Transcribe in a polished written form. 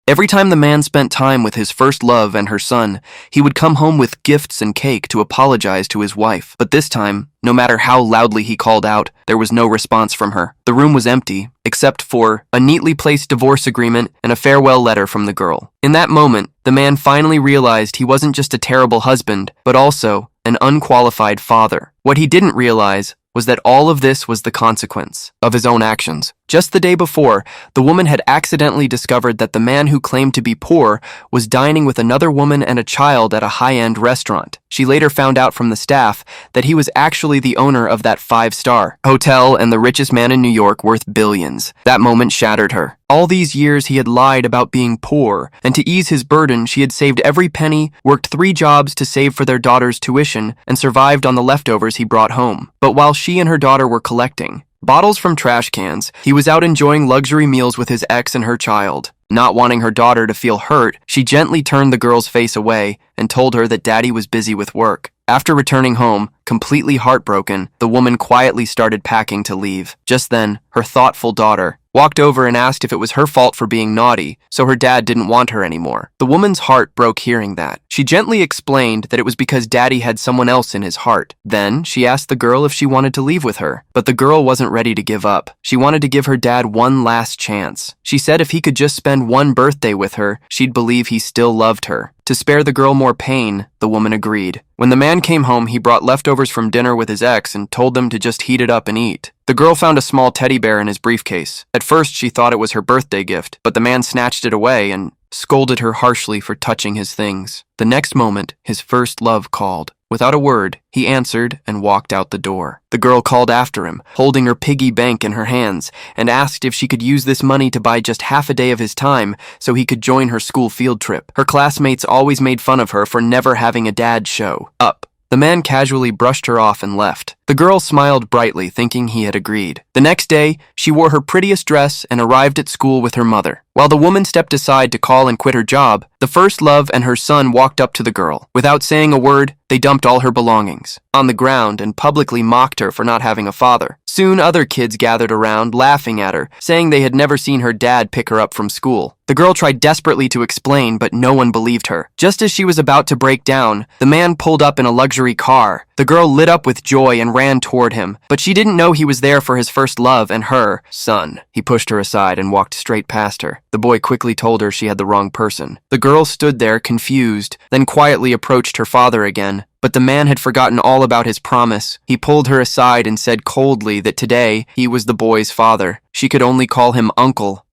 Every time the man spent time with his first love and her son, he would come home with gifts and cake to apologize to his wife. But this time, no matter how loudly he called out, there was no response from her. The room was empty, except for a neatly placed divorce agreement and a farewell letter from the girl. In that moment, the man finally realized he wasn't just a terrible husband, but also an unqualified father. What he didn't realize was that all of this was the consequence of his own actions. Just the day before, the woman had accidentally discovered that the man who claimed to be poor was dining with another woman and a child at a high-end restaurant. She later found out from the staff that he was actually the owner of that 5-star hotel and the richest man in New York, worth billions. That moment shattered her. All these years he had lied about being poor, and to ease his burden, she had saved every penny, worked 3 jobs to save for their daughter's tuition, and survived on the leftovers he brought home. But while she and her daughter were collecting bottles from trash cans, he was out enjoying luxury meals with his ex and her child. Not wanting her daughter to feel hurt, she gently turned the girl's face away and told her that daddy was busy with work. After returning home, completely heartbroken, the woman quietly started packing to leave. Just then, her thoughtful daughter walked over and asked if it was her fault for being naughty, so her dad didn't want her anymore. The woman's heart broke hearing that. She gently explained that it was because daddy had someone else in his heart. Then, she asked the girl if she wanted to leave with her, but the girl wasn't ready to give up. She wanted to give her dad one last chance. She said if he could just spend one birthday with her, she'd believe he still loved her. To spare the girl more pain, the woman agreed. When the man came home, he brought leftovers from dinner with his ex and told them to just heat it up and eat. The girl found a small teddy bear in his briefcase. At first, she thought it was her birthday gift, but the man snatched it away and scolded her harshly for touching his things. The next moment, his first love called. Without a word, he answered and walked out the door. The girl called after him, holding her piggy bank in her hands, and asked if she could use this money to buy just half a day of his time so he could join her school field trip. Her classmates always made fun of her for never having a dad show up. The man casually brushed her off and left. The girl smiled brightly, thinking he had agreed. The next day, she wore her prettiest dress and arrived at school with her mother. While the woman stepped aside to call and quit her job, the first love and her son walked up to the girl. Without saying a word, they dumped all her belongings on the ground and publicly mocked her for not having a father. Soon other kids gathered around, laughing at her, saying they had never seen her dad pick her up from school. The girl tried desperately to explain, but no one believed her. Just as she was about to break down, the man pulled up in a luxury car. The girl lit up with joy and ran toward him, but she didn't know he was there for his first love and her son. He pushed her aside and walked straight past her. The boy quickly told her she had the wrong person. The girl stood there, confused, then quietly approached her father again. But the man had forgotten all about his promise. He pulled her aside and said coldly that today he was the boy's father. She could only call him uncle.